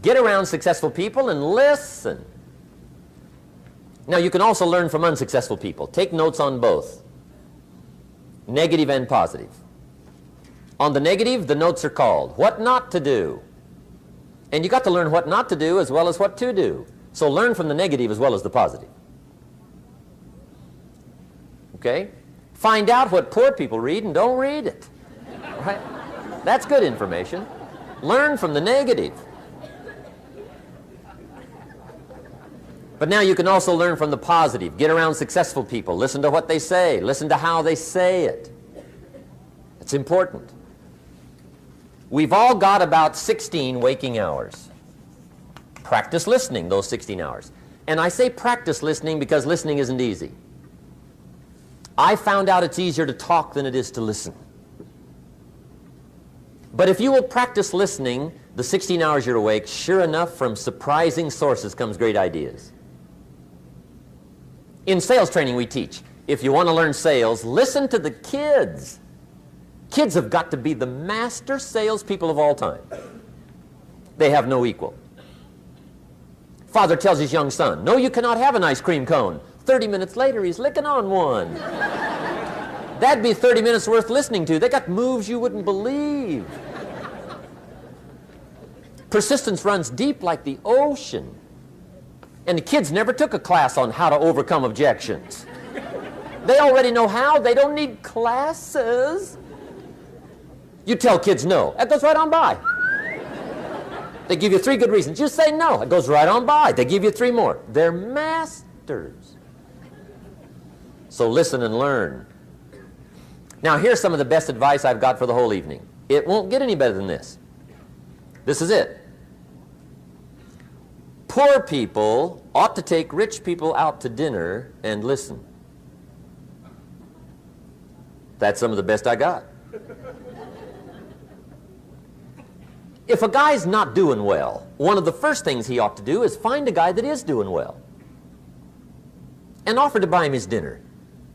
Get around successful people and listen. Now, you can also learn from unsuccessful people. Take notes on both, negative and positive. On the negative, the notes are called what not to do. And you got to learn what not to do as well as what to do. So learn from the negative as well as the positive. Okay? Find out what poor people read and don't read it. Right? That's good information. Learn from the negative. But now you can also learn from the positive. Get around successful people. Listen to what they say. Listen to how they say it. It's important. We've all got about 16 waking hours. Practice listening those 16 hours. And I say practice listening because listening isn't easy. I found out it's easier to talk than it is to listen. But if you will practice listening the 16 hours you're awake, sure enough, from surprising sources comes great ideas. In sales training we teach, if you want to learn sales, listen to the kids. Kids have got to be the master salespeople of all time. They have no equal. Father tells his young son, no, you cannot have an ice cream cone. 30 minutes later, he's licking on one. That'd be 30 minutes worth listening to. They got moves you wouldn't believe. Persistence runs deep like the ocean. And the kids never took a class on how to overcome objections. They already know how. They don't need classes. You tell kids no. That goes right on by. They give you 3 good reasons. You say no. It goes right on by. They give you 3 more. They're masters. So listen and learn. Now here's some of the best advice I've got for the whole evening. It won't get any better than this. This is it. Poor people ought to take rich people out to dinner and listen. That's some of the best I got. If a guy's not doing well, one of the first things he ought to do is find a guy that is doing well and offer to buy him his dinner.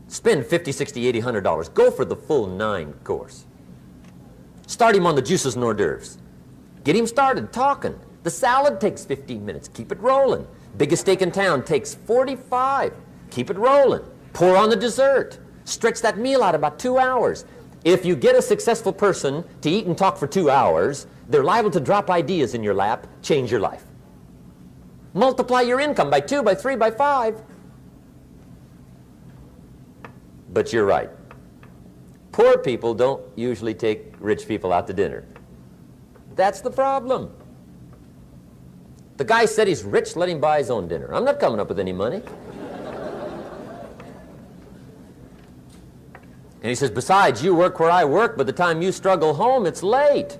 Spend $50, $60, $80, $100. Go for the full 9 course. Start him on the juices and hors d'oeuvres. Get him started talking. The salad takes 15 minutes. Keep it rolling. Biggest steak in town takes 45. Keep it rolling. Pour on the dessert. Stretch that meal out about 2 hours. If you get a successful person to eat and talk for 2 hours, they're liable to drop ideas in your lap, change your life. Multiply your income by 2, by 3, by 5. But you're right. Poor people don't usually take rich people out to dinner. That's the problem. The guy said he's rich, let him buy his own dinner. I'm not coming up with any money. And he says, besides, you work where I work. By the time you struggle home, it's late.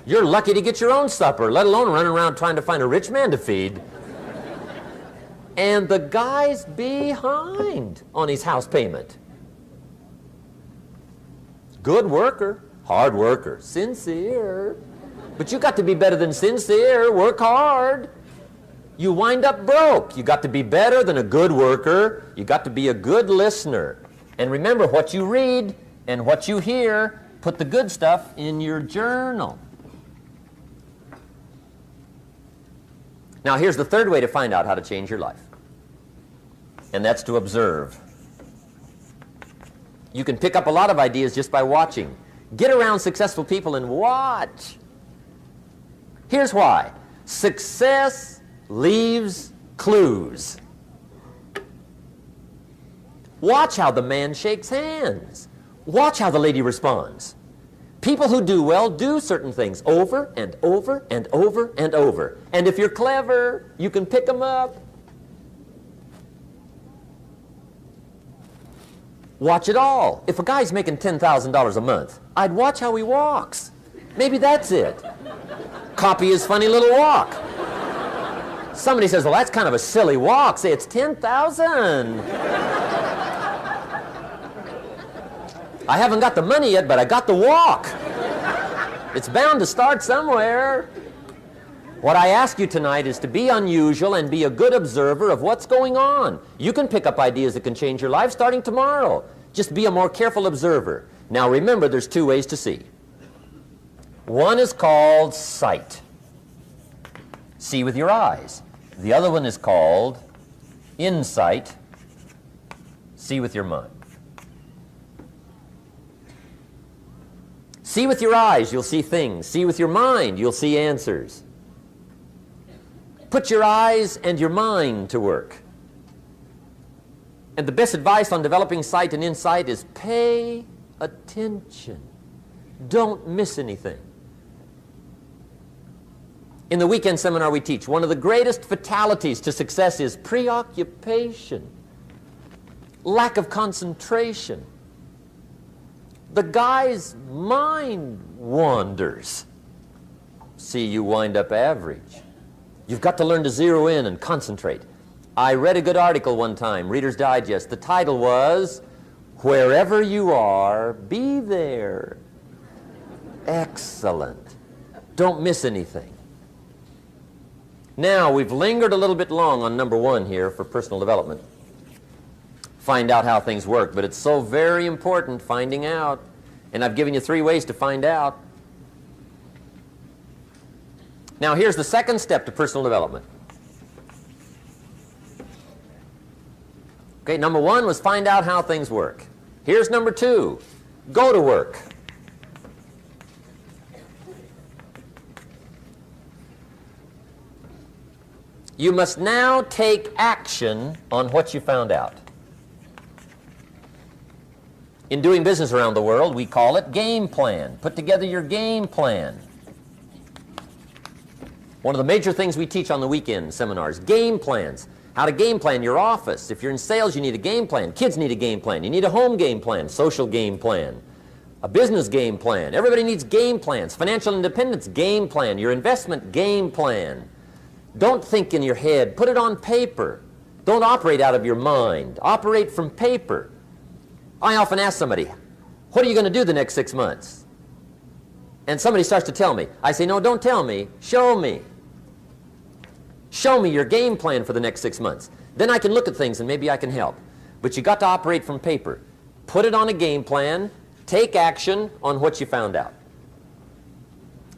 You're lucky to get your own supper, let alone running around trying to find a rich man to feed. And the guy's behind on his house payment. Good worker, hard worker, sincere. But you got to be better than sincere. Work hard. You wind up broke. You got to be better than a good worker. You got to be a good listener. And remember, what you read and what you hear, put the good stuff in your journal. Now here's the third way to find out how to change your life. And that's to observe. You can pick up a lot of ideas just by watching. Get around successful people and watch. Here's why. Success leaves clues. Watch how the man shakes hands. Watch how the lady responds. People who do well do certain things over and over and over and over. And if you're clever, you can pick them up. Watch it all. If a guy's making $10,000 a month, I'd watch how he walks. Maybe that's it. Copy his funny little walk. Somebody says, well, that's kind of a silly walk. Say, it's 10,000. I haven't got the money yet, but I got the walk. It's bound to start somewhere. What I ask you tonight is to be unusual and be a good observer of what's going on. You can pick up ideas that can change your life starting tomorrow. Just be a more careful observer. Now remember, there's 2 ways to see. One is called sight. See with your eyes. The other one is called insight. See with your mind. See with your eyes, you'll see things. See with your mind, you'll see answers. Put your eyes and your mind to work. And the best advice on developing sight and insight is pay attention. Don't miss anything. In the weekend seminar we teach, one of the greatest fatalities to success is preoccupation, lack of concentration. The guy's mind wanders. See, you wind up average. You've got to learn to zero in and concentrate. I read a good article one time, Reader's Digest. The title was, "Wherever you are, be there." Excellent. Don't miss anything. Now, we've lingered a little bit long on number one here for personal development. Find out how things work, but it's so very important finding out. And I've given you 3 ways to find out. Now, here's the second step to personal development. Okay, number 1 was find out how things work. Here's number 2, go to work. You must now take action on what you found out. In doing business around the world, we call it game plan. Put together your game plan. One of the major things we teach on the weekend seminars, game plans. How to game plan your office. If you're in sales, you need a game plan. Kids need a game plan. You need a home game plan, social game plan, a business game plan. Everybody needs game plans. Financial independence, game plan. Your investment, game plan. Don't think in your head. Put it on paper. Don't operate out of your mind. Operate from paper. I often ask somebody, what are you going to do the next 6 months? And somebody starts to tell me. I say, no, don't tell me. Show me. Show me your game plan for the next 6 months. Then I can look at things and maybe I can help. But you got to operate from paper. Put it on a game plan. Take action on what you found out.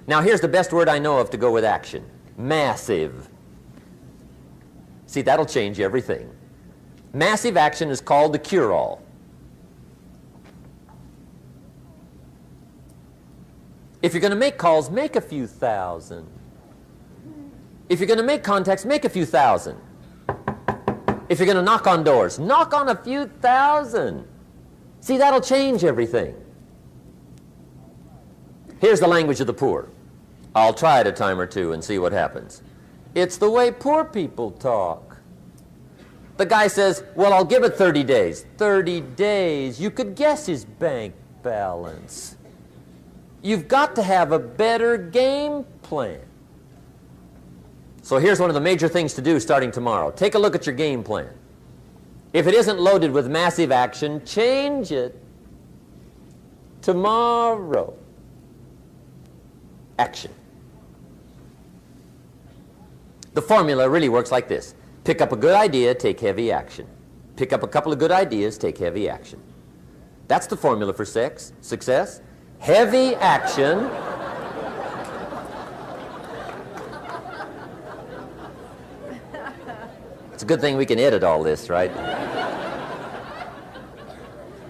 Now here's the best word I know of to go with action. Massive. See, that'll change everything. Massive action is called the cure-all. If you're going to make calls, make a few thousand. If you're going to make contacts, make a few thousand. If you're going to knock on doors, knock on a few thousand. See, that'll change everything. Here's the language of the poor. I'll try it a time or two and see what happens. It's the way poor people talk. The guy says, well, I'll give it 30 days. 30 days. You could guess his bank balance. You've got to have a better game plan. So here's one of the major things to do starting tomorrow. Take a look at your game plan. If it isn't loaded with massive action, change it tomorrow. Action. The formula really works like this. Pick up a good idea, take heavy action. Pick up a couple of good ideas, take heavy action. That's the formula for success. Heavy action. It's a good thing we can edit all this, right?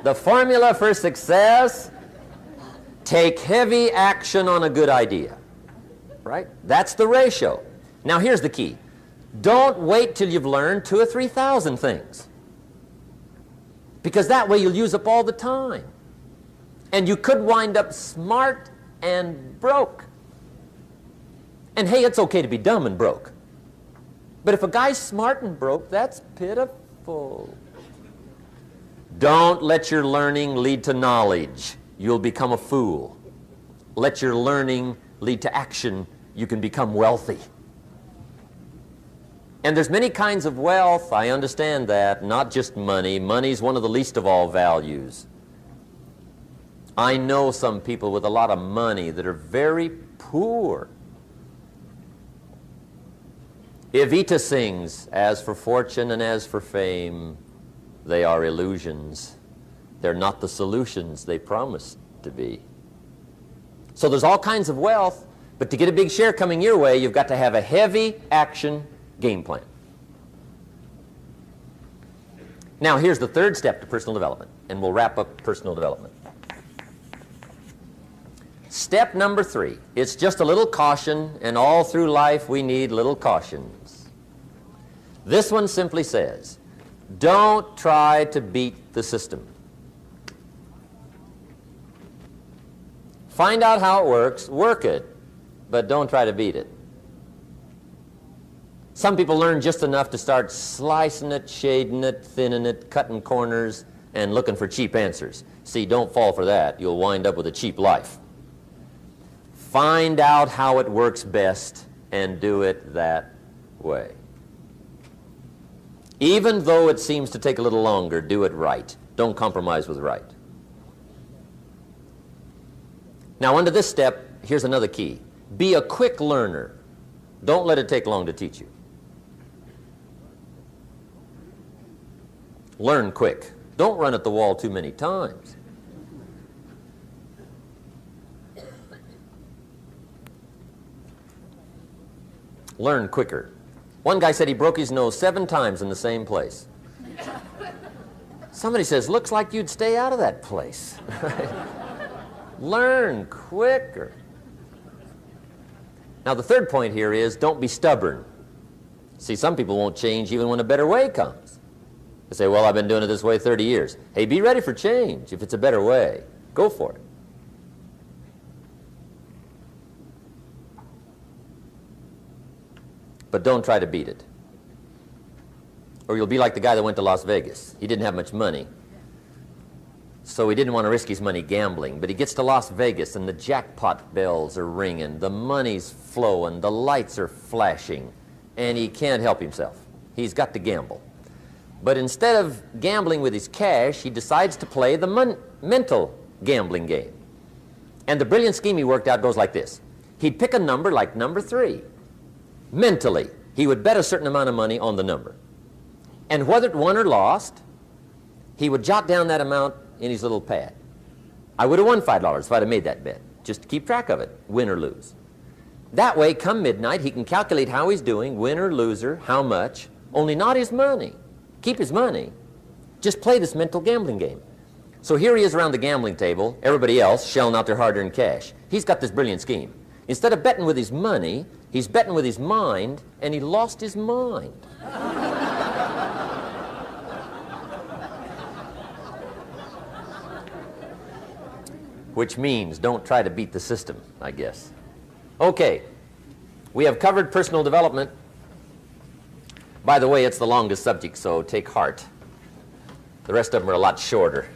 The formula for success, take heavy action on a good idea, right? That's the ratio. Now here's the key. Don't wait till you've learned 2,000 or 3,000 things, because that way you'll use up all the time. And you could wind up smart and broke. And hey, it's okay to be dumb and broke. But if a guy's smart and broke, that's pitiful. Don't let your learning lead to knowledge. You'll become a fool. Let your learning lead to action. You can become wealthy. And there's many kinds of wealth. I understand that. Not just money. Money's one of the least of all values. I know some people with a lot of money that are very poor. Evita sings, as for fortune and as for fame, they are illusions. They're not the solutions they promised to be. So there's all kinds of wealth, But to get a big share coming your way, you've got to have a heavy action game plan. Now, here's the third step to personal development, and we'll wrap up personal development. Step number 3, it's just a little caution, and all through life we need little cautions. This one simply says, don't try to beat the system. Find out how it works, work it, but don't try to beat it. Some people learn just enough to start slicing it, shading it, thinning it, cutting corners, and looking for cheap answers. See, don't fall for that. You'll wind up with a cheap life. Find out how it works best and do it that way. Even though it seems to take a little longer, do it right. Don't compromise with right. Now, under this step, here's another key. Be a quick learner. Don't let it take long to teach you. Learn quick. Don't run at the wall too many times. Learn quicker. One guy said he broke his nose 7 times in the same place. Somebody says, looks like you'd stay out of that place. Learn quicker. Now, the third point here is don't be stubborn. See, some people won't change even when a better way comes. They say, well, I've been doing it this way 30 years. Hey, be ready for change. If it's a better way, go for it. But don't try to beat it. Or you'll be like the guy that went to Las Vegas. He didn't have much money, so he didn't want to risk his money gambling. But he gets to Las Vegas, and the jackpot bells are ringing, the money's flowing, the lights are flashing, and he can't help himself. He's got to gamble. But instead of gambling with his cash, he decides to play the mental gambling game. And the brilliant scheme he worked out goes like this. He'd pick a number like number 3. Mentally, he would bet a certain amount of money on the number. And whether it won or lost, he would jot down that amount in his little pad. I would have won $5 if I'd have made that bet, just to keep track of it, win or lose. That way, come midnight, he can calculate how he's doing, win or loser, how much, only not his money. Keep his money. Just play this mental gambling game. So here he is around the gambling table, everybody else shelling out their hard-earned cash. He's got this brilliant scheme. Instead of betting with his money, he's betting with his mind, and he lost his mind. Which means don't try to beat the system, I guess. Okay, we have covered personal development. By the way, it's the longest subject, so take heart. The rest of them are a lot shorter.